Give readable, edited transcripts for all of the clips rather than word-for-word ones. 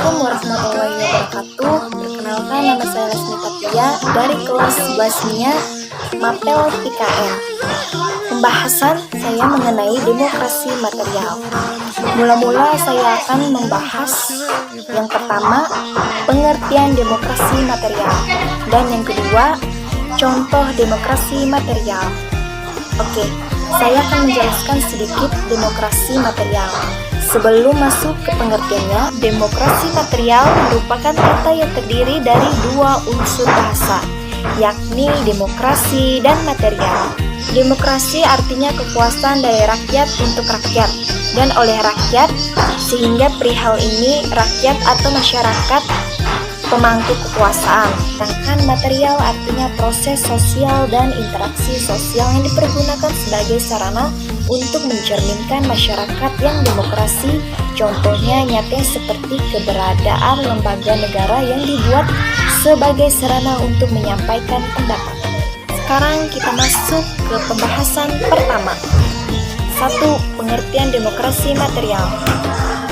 Assalamualaikum warahmatullahi wabarakatuh. Perkenalkan, nama saya Lesmi Tatia dari kelas 11-nya Mapel IKN. Pembahasan saya mengenai demokrasi material. Mula-mula saya akan membahas yang pertama, pengertian demokrasi material, dan yang kedua, contoh demokrasi material. Oke, saya akan menjelaskan sedikit demokrasi material. Sebelum masuk ke pengertiannya, demokrasi material merupakan kata yang terdiri dari dua unsur bahasa, yakni demokrasi dan material. Demokrasi artinya kekuasaan dari rakyat untuk rakyat dan oleh rakyat, sehingga perihal ini rakyat atau masyarakat pemangku kekuasaan. Sedangkan material artinya proses sosial dan interaksi sosial yang dipergunakan sebagai sarana untuk mencerminkan masyarakat yang demokrasi. Contohnya nyata seperti keberadaan lembaga negara yang dibuat sebagai sarana untuk menyampaikan pendapat. Sekarang kita masuk ke pembahasan pertama. 1. Pengertian demokrasi material.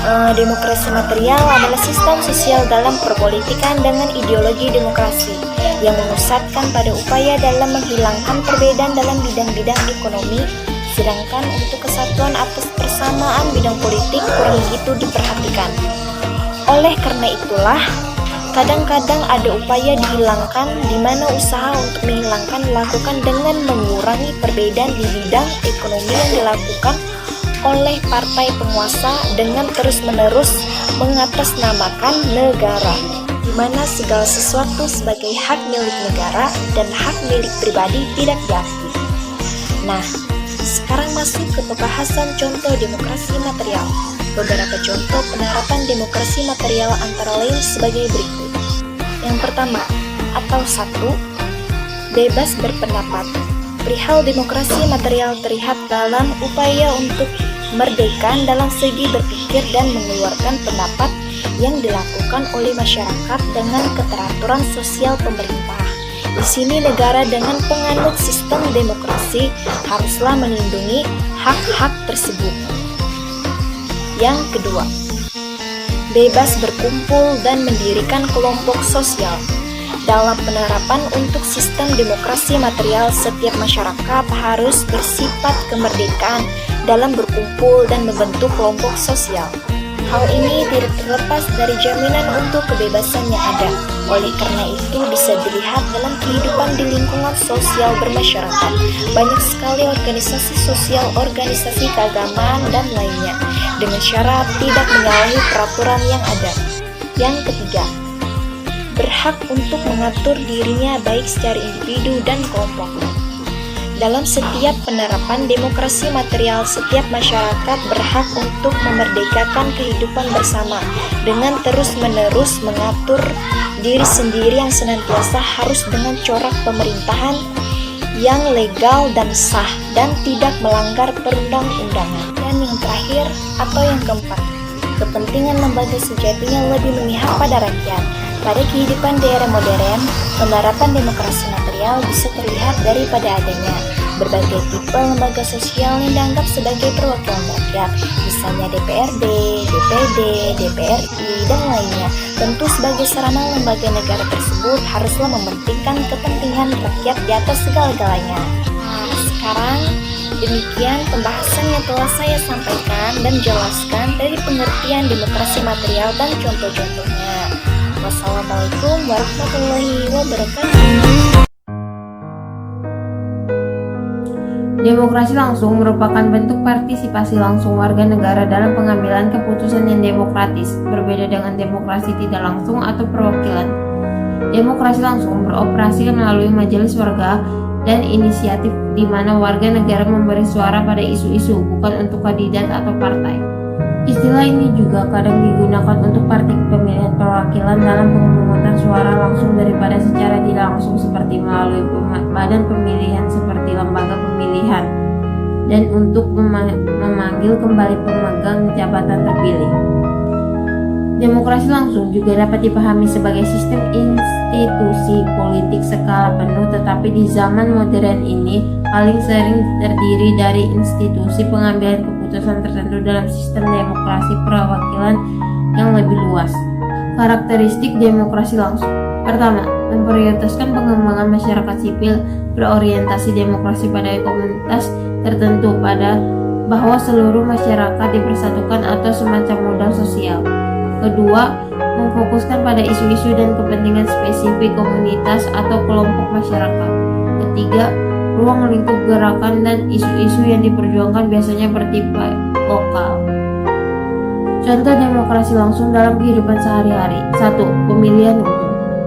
Demokrasi material adalah sistem sosial dalam perpolitikan dengan ideologi demokrasi yang memusatkan pada upaya dalam menghilangkan perbedaan dalam bidang-bidang ekonomi, sedangkan untuk kesatuan atas persamaan bidang politik kurang begitu diperhatikan. Oleh karena itulah, kadang-kadang ada upaya dihilangkan di mana usaha untuk menghilangkan dilakukan dengan mengurangi perbedaan di bidang ekonomi yang dilakukan oleh partai penguasa dengan terus-menerus mengatasnamakan negara, di mana segala sesuatu sebagai hak milik negara dan hak milik pribadi tidak diakui. Nah, sekarang masuk ke pembahasan contoh demokrasi material. Beberapa contoh penerapan demokrasi material antara lain sebagai berikut. Yang pertama, atau 1, bebas berpendapat. Perihal demokrasi material terlihat dalam upaya untuk merdeka dalam segi berpikir dan mengeluarkan pendapat yang dilakukan oleh masyarakat dengan keteraturan sosial pemerintah. Di sini negara dengan penganut sistem demokrasi haruslah melindungi hak-hak tersebut. Yang kedua, bebas berkumpul dan mendirikan kelompok sosial. Dalam penerapan untuk sistem demokrasi material, setiap masyarakat harus bersifat kemerdekaan dalam berkumpul dan membentuk kelompok sosial. Hal ini tidak terlepas dari jaminan untuk kebebasan yang ada. Oleh karena itu bisa dilihat dalam kehidupan di lingkungan sosial bermasyarakat. Banyak sekali organisasi sosial, organisasi keagamaan, dan lainnya dengan syarat tidak menyalahi peraturan yang ada. Yang ketiga, berhak untuk mengatur dirinya baik secara individu dan kelompok. Dalam setiap penerapan demokrasi material, setiap masyarakat berhak untuk memerdekakan kehidupan bersama dengan terus-menerus mengatur diri sendiri yang senantiasa harus dengan corak pemerintahan yang legal dan sah dan tidak melanggar perundang-undangan. Dan yang terakhir atau yang keempat, kepentingan lembaga sejatinya lebih memihak pada rakyat. Pada kehidupan daerah modern, penerapan demokrasi material bisa terlihat daripada adanya berbagai tipe lembaga sosial yang dianggap sebagai perwakilan rakyat, misalnya DPRD, DPD, DPRI, dan lainnya. Tentu sebagai sarana lembaga negara tersebut haruslah mementingkan kepentingan rakyat di atas segala-galanya. Nah, sekarang demikian pembahasan yang telah saya sampaikan dan jelaskan dari pengertian demokrasi material dan contoh-contohnya. Wassalamualaikum warahmatullahi wabarakatuh. Demokrasi langsung merupakan bentuk partisipasi langsung warga negara dalam pengambilan keputusan yang demokratis, berbeda dengan demokrasi tidak langsung atau perwakilan. Demokrasi langsung beroperasi melalui majelis warga dan inisiatif di mana warga negara memberi suara pada isu-isu, bukan untuk kandidat atau partai. Istilah ini juga kadang digunakan untuk praktik pemilihan perwakilan dalam pemungutan suara langsung daripada secara tidak langsung seperti melalui badan pemilihan seperti lembaga pemilihan dan untuk memanggil kembali pemegang jabatan terpilih. Demokrasi langsung juga dapat dipahami sebagai sistem institusi politik skala penuh, tetapi di zaman modern ini paling sering terdiri dari institusi pengambilan keputusan tertentu dalam sistem demokrasi perwakilan yang lebih luas. Karakteristik demokrasi langsung. Pertama, memprioritaskan pengembangan masyarakat sipil, berorientasi demokrasi pada komunitas tertentu bahwa seluruh masyarakat dipersatukan atau semacam modal sosial. Kedua, memfokuskan pada isu-isu dan kepentingan spesifik komunitas atau kelompok masyarakat. Ketiga, ruang lingkup gerakan dan isu-isu yang diperjuangkan biasanya bersifat lokal. Contoh demokrasi langsung dalam kehidupan sehari-hari. 1. Pemilihan umum.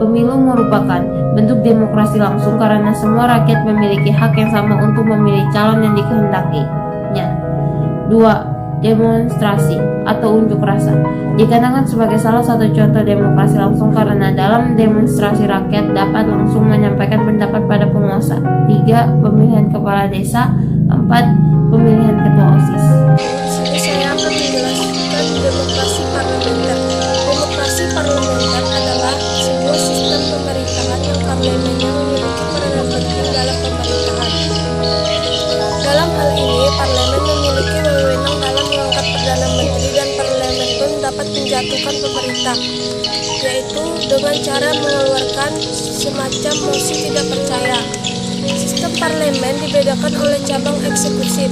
Pemilu merupakan bentuk demokrasi langsung karena semua rakyat memiliki hak yang sama untuk memilih calon yang dikehendakinya. 2. Demonstrasi atau unjuk rasa dikatakan sebagai salah satu contoh demokrasi langsung karena dalam demonstrasi rakyat dapat langsung menyampaikan pendapat pada penguasa. 3. Pemilihan kepala desa. 4. Pemilihan ketua OSIS. Saya akan menjelaskan demokrasi parlementer. Demokrasi parlementer adalah sebuah sistem pemerintahan yang parlemennya memiliki peranan penting dalam pemerintahan. Dalam hal ini, parlemen memiliki wewenang dalam mengangkat perdana menteri dan parlemen pun dapat menjatuhkan pemerintah, yaitu dengan cara mengeluarkan semacam mosi tidak percaya. Sistem parlemen dibedakan oleh cabang eksekutif.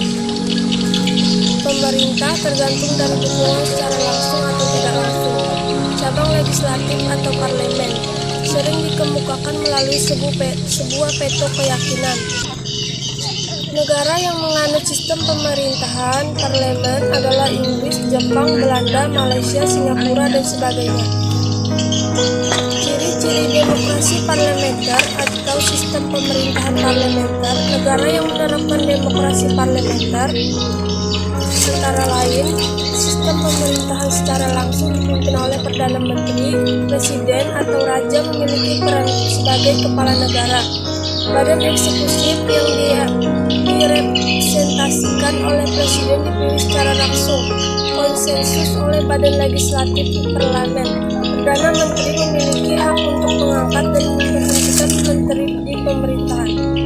Pemerintah tergantung dari dukungan secara langsung atau tidak langsung. Cabang legislatif atau parlemen sering dikemukakan melalui sebuah veto keyakinan. Negara yang menganut sistem pemerintahan parlemen adalah Inggris, Jepang, Belanda, Malaysia, Singapura, dan sebagainya. Ciri-ciri demokrasi parlementer atau sistem pemerintahan parlementer. Negara yang menerapkan demokrasi parlementer antara lain, sistem pemerintahan secara langsung dipimpin oleh Perdana Menteri, Presiden atau Raja memiliki peran sebagai kepala negara. Badan eksekutif yang direpresentasikan oleh Presiden dipilih secara langsung, konsensus oleh Badan Legislatif Parlemen. Perdana Menteri memiliki hak untuk mengangkat dan memberhentikan menteri di pemerintahan.